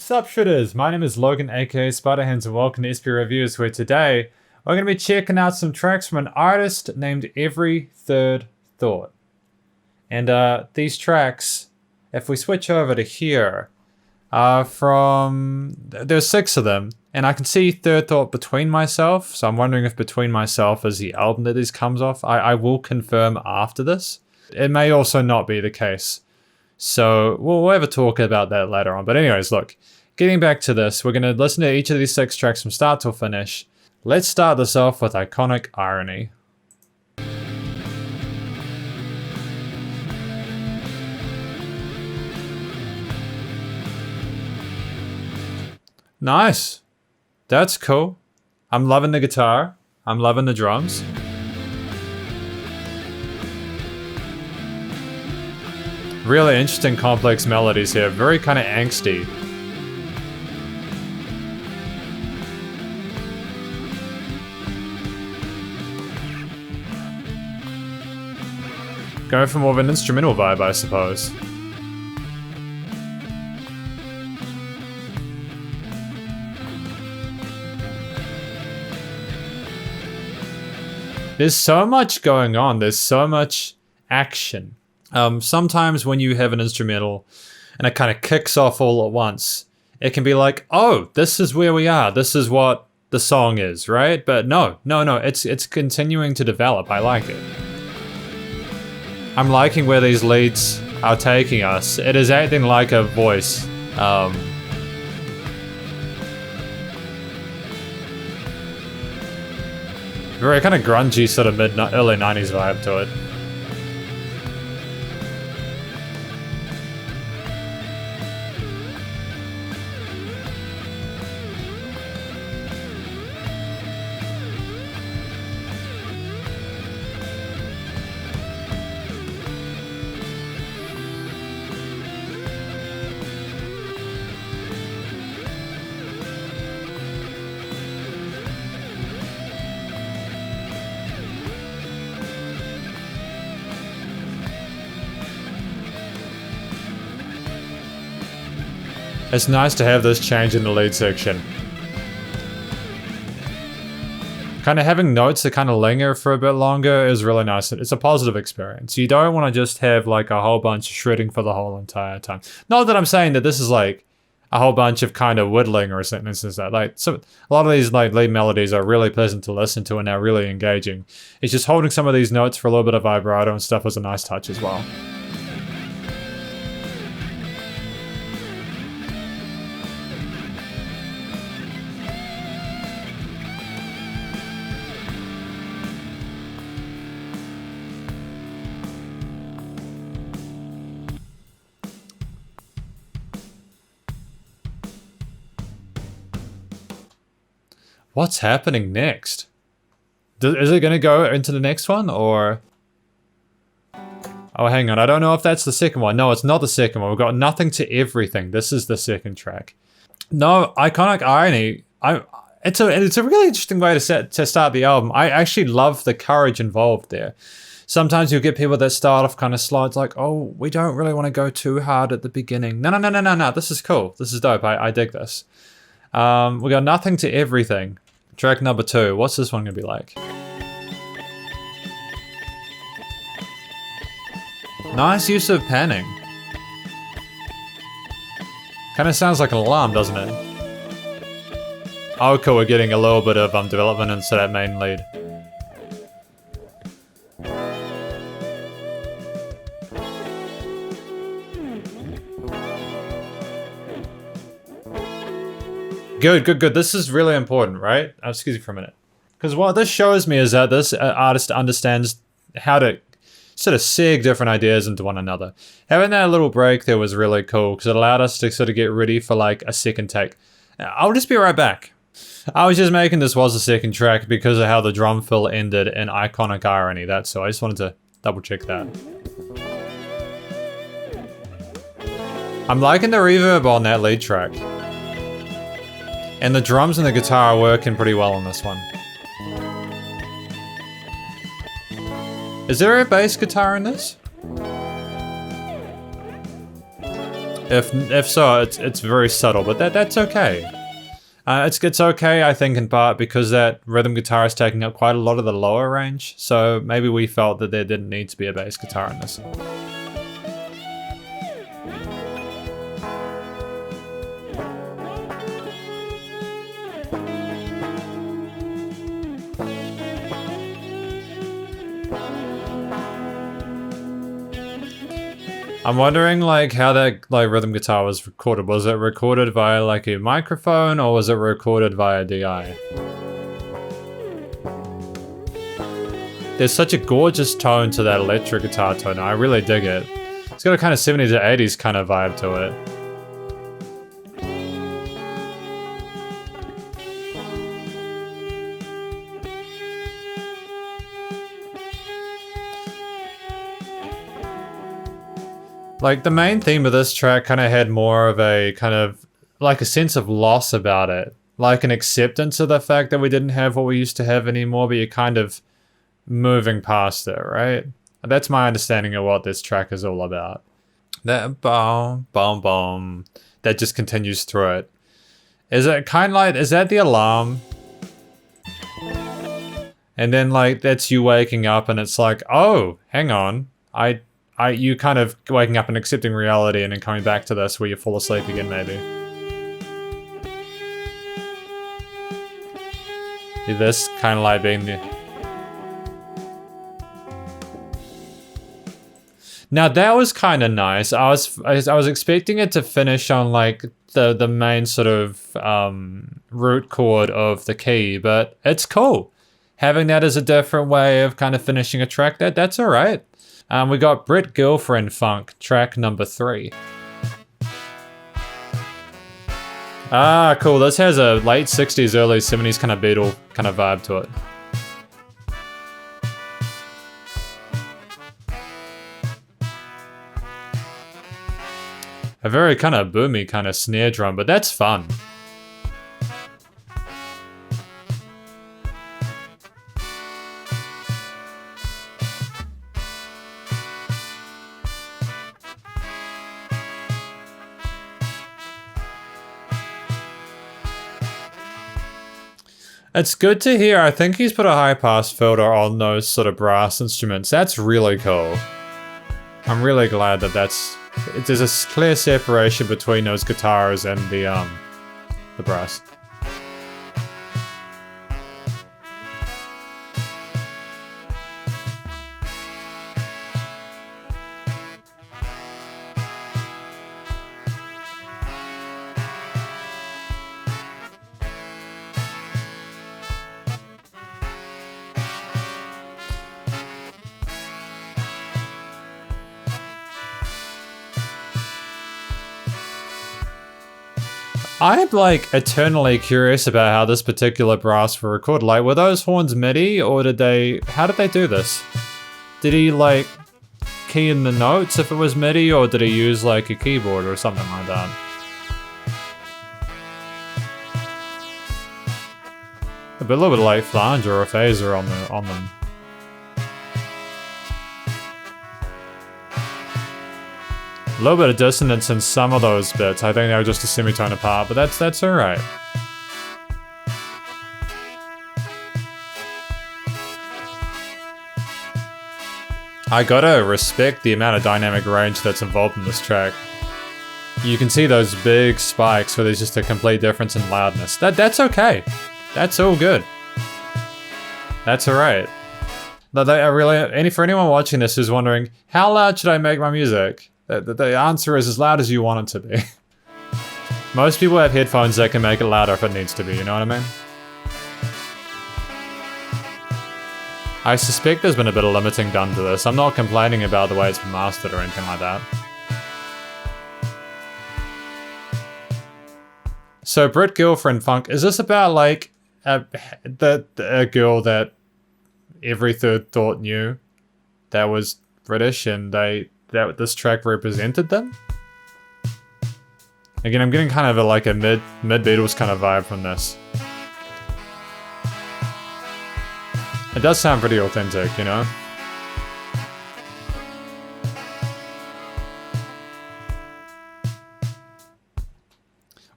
Sup shooters, my name is Logan aka Spiderhands and welcome to SP Reviews, where today we're going to be checking out some tracks from an artist named Every Third Thought. And these tracks, if we switch over to here, there's 6 of them, and I can see Third Thought Between Myself, so I'm wondering if Between Myself is the album that this comes off. I will confirm after this. It may also not be the case. So we'll have a talk about that later on. But anyways, look, getting back to this, we're going to listen to each of these 6 tracks from start till finish. Let's start this off with Iconic Irony. Nice. That's cool. I'm loving the guitar. I'm loving the drums. Really interesting complex melodies here, very kind of angsty. Going for more of an instrumental vibe, I suppose. There's so much going on, there's so much action. Sometimes when you have an instrumental and it kind of kicks off all at once, it can be like, oh, this is where we are. This is what the song is, right? But no, it's continuing to develop. I like it. I'm liking where these leads are taking us. It is acting like a voice. Very kind of grungy sort of early 90s vibe to it. It's nice to have this change in the lead section. Kind of having notes that kind of linger for a bit longer is really nice. It's a positive experience. You don't want to just have like a whole bunch of shredding for the whole entire time. Not that I'm saying that this is like a whole bunch of kind of whittling or something like that. Like, so a lot of these like lead melodies are really pleasant to listen to and they're really engaging. It's just holding some of these notes for a little bit of vibrato and stuff was a nice touch as well. What's happening next? Is it going to go into the next one, or... Oh, hang on. I don't know if that's the second one. No, it's not the second one. We've got Nothing to Everything. This is the second track. No, Iconic Irony. It's a really interesting way to start the album. I actually love the courage involved there. Sometimes you'll get people that start off kind of slow. It's like, oh, we don't really want to go too hard at the beginning. No. This is cool. This is dope. I dig this. We got Nothing to Everything. Track number 2. What's this one gonna be like? Nice use of panning. Kind of sounds like an alarm, doesn't it? Oh, cool. We're getting a little bit of development into that main lead. Good. This is really important, right? Excuse me for a minute. Because what this shows me is that this artist understands how to sort of seg different ideas into one another. Having that little break there was really cool because it allowed us to sort of get ready for like a second take. I'll just be right back. I was just making this was a second track because of how the drum fill ended in Iconic Irony. That's so I just wanted to double check that. I'm liking the reverb on that lead track. And the drums and the guitar are working pretty well on this one. Is there a bass guitar in this? If so, it's very subtle, but that's okay. It's okay, I think, in part because that rhythm guitar is taking up quite a lot of the lower range, so maybe we felt that there didn't need to be a bass guitar in this. I'm wondering like how that like rhythm guitar was recorded. Was it recorded via like a microphone or was it recorded via DI? There's such a gorgeous tone to that electric guitar tone. I really dig it. It's got a kind of 70s to 80s kind of vibe to it. Like, the main theme of this track kind of had more of a kind of, like a sense of loss about it. Like an acceptance of the fact that we didn't have what we used to have anymore, but you're kind of moving past it, right? That's my understanding of what this track is all about. That boom, boom, boom, that just continues through it. Is it kind of like, is that the alarm? And then like, that's you waking up and it's like, oh, hang on, you kind of waking up and accepting reality and then coming back to this where you fall asleep again, maybe. This kind of like being the... Now that was kind of nice. I was expecting it to finish on like the main sort of root chord of the key, but it's cool. Having that as a different way of kind of finishing a track, that's all right. We got Brit Girlfriend Funk, track number 3. Ah, cool. This has a late 60s, early 70s kind of Beatle kind of vibe to it. A very kind of boomy kind of snare drum, but that's fun. It's good to hear. I think he's put a high pass filter on those sort of brass instruments. That's really cool. I'm really glad that there's a clear separation between those guitars and the brass. I'm like eternally curious about how this particular brass were recorded. Like, were those horns MIDI or how did they do this? Did he like key in the notes if it was MIDI or did he use like a keyboard or something like that? A little bit like flanger or phaser on them. A little bit of dissonance in some of those bits. I think they were just a semitone apart, but that's alright. I gotta respect the amount of dynamic range that's involved in this track. You can see those big spikes where there's just a complete difference in loudness. That's okay. That's all good. That's alright. For anyone watching this who's wondering, how loud should I make my music? The answer is as loud as you want it to be. Most people have headphones that can make it louder if it needs to be, you know what I mean? I suspect there's been a bit of limiting done to this. I'm not complaining about the way it's been mastered or anything like that. So, Brit Girlfriend Funk, is this about like a girl that every third thought knew that was British and that this track represented them? Again, I'm getting kind of a mid-Beatles kind of vibe from this. It does sound pretty authentic, you know?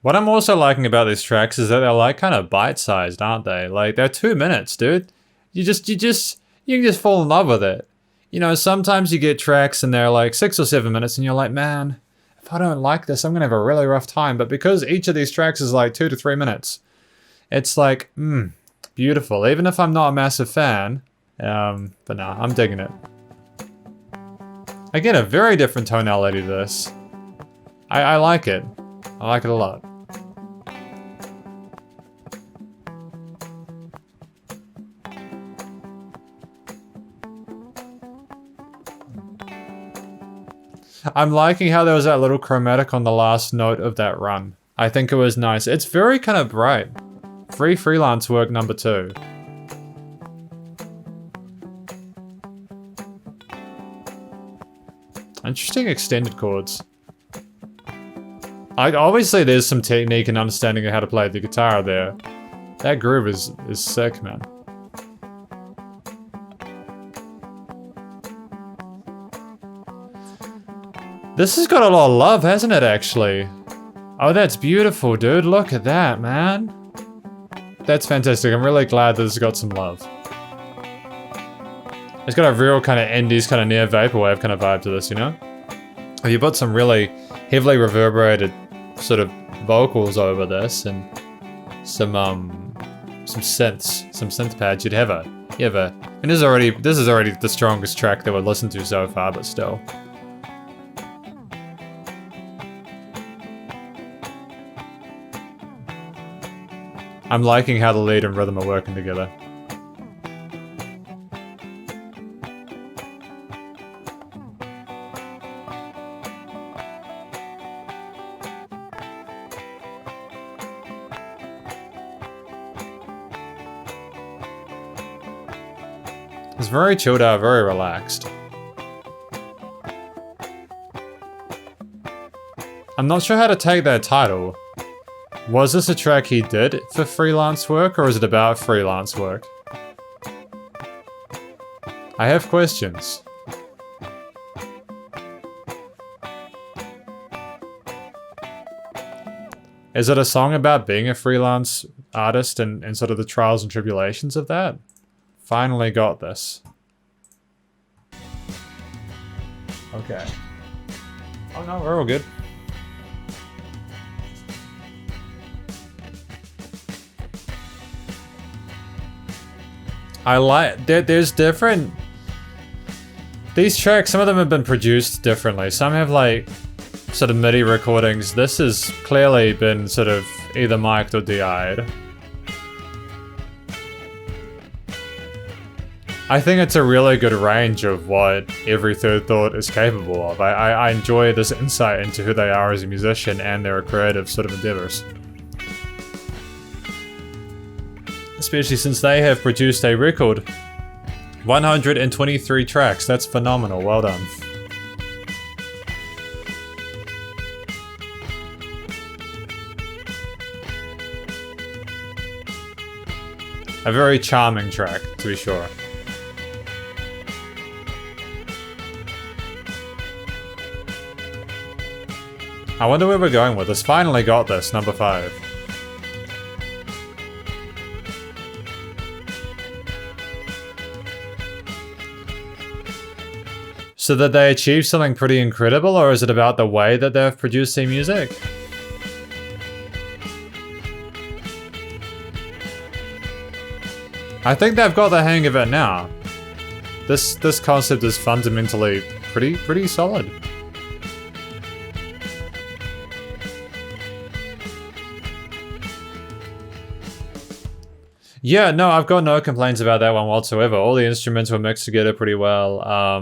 What I'm also liking about these tracks is that they're like kind of bite-sized, aren't they? Like they're 2 minutes, dude. You can just fall in love with it. You know, sometimes you get tracks and they're like 6 or 7 minutes and you're like, man, if I don't like this, I'm gonna have a really rough time. But because each of these tracks is like 2 to 3 minutes, it's like, beautiful. Even if I'm not a massive fan, but no, I'm digging it. Again, a very different tonality to this. I like it. I like it a lot. I'm liking how there was that little chromatic on the last note of that run. I think it was nice. It's very kind of bright. Free freelance work number 2. Interesting extended chords. Obviously there's some technique and understanding of how to play the guitar there. That groove is sick, man. This has got a lot of love, hasn't it, actually? Oh, that's beautiful, dude. Look at that, man. That's fantastic. I'm really glad that this has got some love. It's got a real kind of 80s, kind of near vaporwave kind of vibe to this, you know? If you put some really heavily reverberated sort of vocals over this and some synths, some synth pads, you'd have a, and this is already the strongest track that we've listened to so far, but still. I'm liking how the lead and rhythm are working together. It's very chilled out, very relaxed. I'm not sure how to take that title. Was this a track he did for freelance work, or is it about freelance work? I have questions. Is it a song about being a freelance artist and sort of the trials and tribulations of that? Finally got this. Okay. Oh no, we're all good. I like, there's different, these tracks, some of them have been produced differently. Some have like sort of MIDI recordings. This has clearly been sort of either mic'd or DI'd. I think it's a really good range of what Every Third Thought is capable of. I enjoy this insight into who they are as a musician and their creative sort of endeavors. Especially since they have produced a record 123 tracks. That's phenomenal. Well done. A very charming track, to be sure. I wonder where we're going with this. Finally got this, number 5. So that they achieved something pretty incredible, or is it about the way that they've produced their music? I think they've got the hang of it now. This concept is fundamentally pretty solid. Yeah, no, I've got no complaints about that one whatsoever. All the instruments were mixed together pretty well.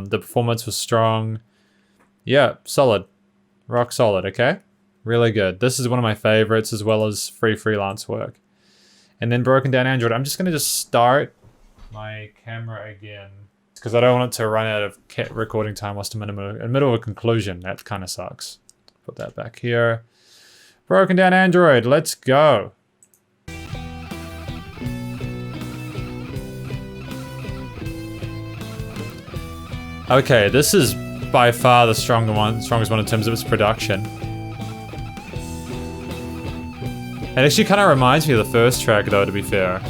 The performance was strong. Yeah, solid. Rock solid, okay? Really good. This is one of my favorites, as well as free freelance work. And then Broken Down Android. I'm just going to start my camera again, because I don't want it to run out of recording time whilst I'm in the middle of a conclusion. That kind of sucks. Put that back here. Broken Down Android, let's go. Okay, this is by far the strongest one in terms of its production. It actually kind of reminds me of the first track though, to be fair.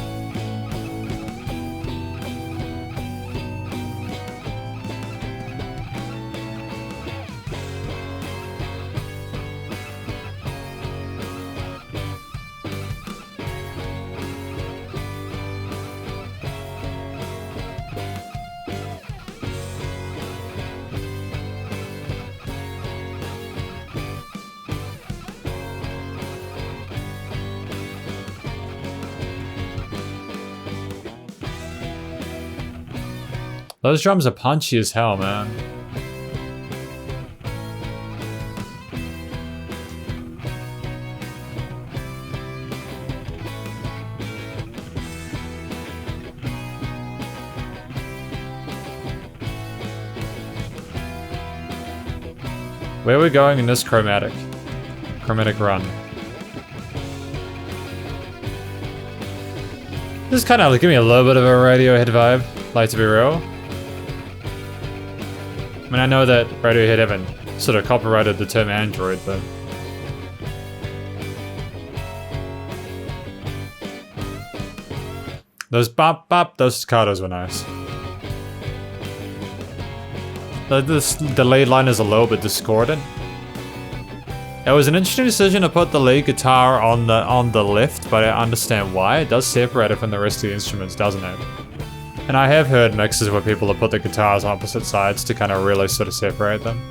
Those drums are punchy as hell, man. Where are we going in this chromatic run? This is kind of giving me a little bit of a Radiohead vibe, like, to be real. I mean, I know that Radiohead haven't sort of copyrighted the term android, but... Those bop bop, those staccatos were nice. The lead line is a little bit discordant. It was an interesting decision to put the lead guitar on the left, but I understand why. It does separate it from the rest of the instruments, doesn't it? And I have heard mixes where people have put the guitars on opposite sides to kind of really sort of separate them.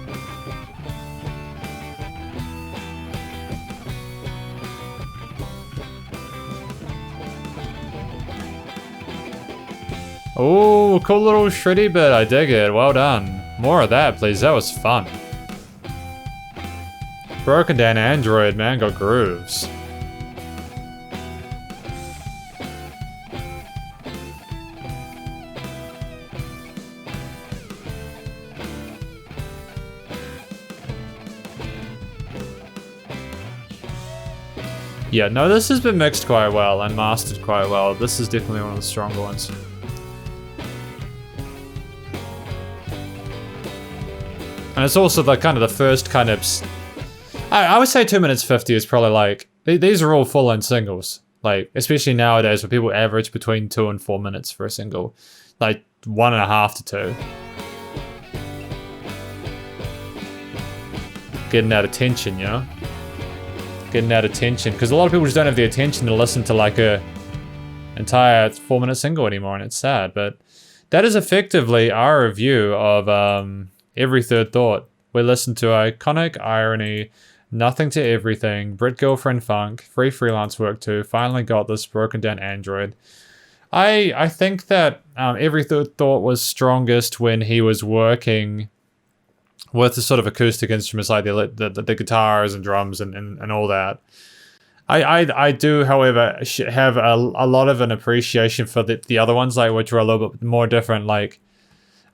Oh, cool little shreddy bit, I dig it, well done. More of that, please, that was fun. Broken Down Android, man, got grooves. Yeah, no, this has been mixed quite well and mastered quite well. This is definitely one of the stronger ones. And it's also the kind of the first kind of... I would say 2 minutes 50 is probably like... These are all full-length singles. Like, especially nowadays where people average between 2 and 4 minutes for a single. Like, 1.5 to 2. Getting that attention, you know? Getting that attention. Because a lot of people just don't have the attention to listen to like a entire 4-minute single anymore, and it's sad. But that is effectively our review of Every Third Thought. We listened to Iconic, Irony, Nothing to Everything, Brit Girlfriend Funk, Free Freelance Work 2, finally got this Broken Down Android. I think that Every Third Thought was strongest when he was working with the sort of acoustic instruments like the guitars and drums and all that. I do, however, have a lot of an appreciation for the other ones, like which were a little bit more different. Like,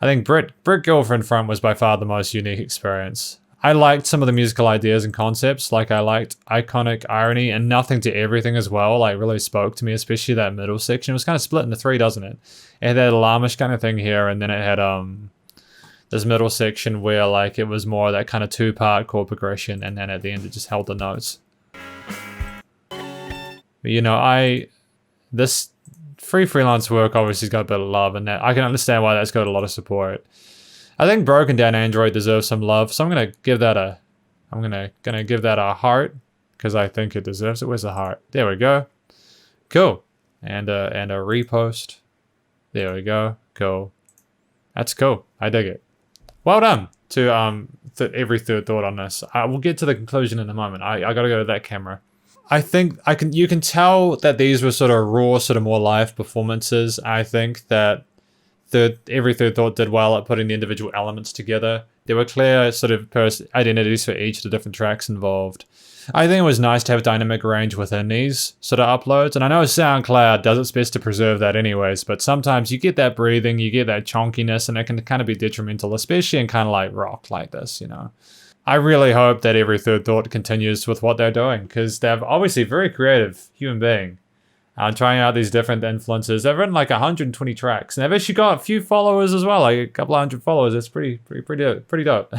I think Brit Girlfriend Front was by far the most unique experience. I liked some of the musical ideas and concepts, like I liked Iconic, Irony, and Nothing to Everything as well, like really spoke to me, especially that middle section. It was kind of split into 3, doesn't it? It had that alarmish kind of thing here, and then it had this middle section where like it was more that kind of 2-part chord progression, and then at the end it just held the notes. But, you know, this Free Freelance Work obviously got a bit of love, and that I can understand why that's got a lot of support. I think Broken Down Android deserves some love, so I'm gonna give that a heart, because I think it deserves it. Where's the heart? There we go. Cool. And a repost. There we go. Cool. That's cool. I dig it. Well done to Every Third Thought on this. We'll get to the conclusion in a moment. I gotta go to that camera. I think you can tell that these were sort of raw, sort of more live performances. I think that Every Third Thought did well at putting the individual elements together. There were clear sort of identities for each of the different tracks involved. I think it was nice to have dynamic range within these sort of uploads. And I know SoundCloud does its best to preserve that anyways, but sometimes you get that breathing, you get that chonkiness, and it can kind of be detrimental, especially in kind of like rock like this, you know. I really hope that Every Third Thought continues with what they're doing, because they're obviously very creative human being. Trying out these different influences. They've written like 120 tracks, and they've actually got a few followers as well, like a couple of hundred followers. That's pretty dope.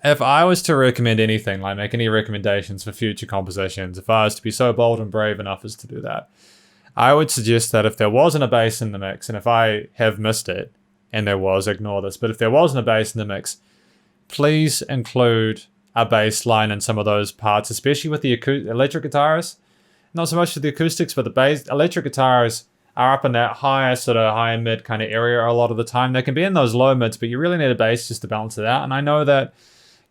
if I was to recommend anything, like make any recommendations for future compositions, if I was to be so bold and brave enough as to do that, I would suggest that if there wasn't a bass in the mix, and if I have missed it, and there was, ignore this, but if there wasn't a bass in the mix, please include a bass line in some of those parts, especially with the electric guitars. Not so much with the acoustics, but the bass electric guitars are up in that higher sort of high mid kind of area a lot of the time. They can be in those low mids, but you really need a bass just to balance it out. And I know that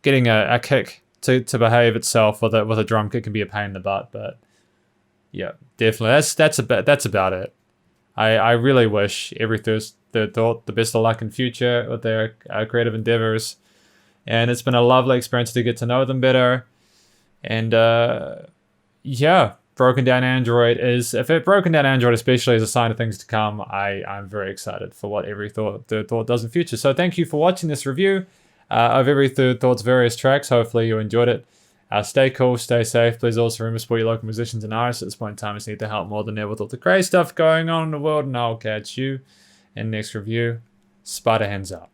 getting a kick to behave itself with a drum kit can be a pain in the butt, but yeah, definitely that's about it. I really wish every third thought the best of luck in future with their creative endeavors, and it's been a lovely experience to get to know them better. And yeah, Broken Down Android Broken Down Android especially is a sign of things to come. I'm very excited for what every third thought does in future. So thank you for watching this review of every third thought's various tracks. Hopefully you enjoyed it. Stay cool, stay safe. Please also remember to support your local musicians and artists. At this point in time, it's need to help more than ever with all the crazy stuff going on in the world. And I'll catch you in the next review. Spider hands up.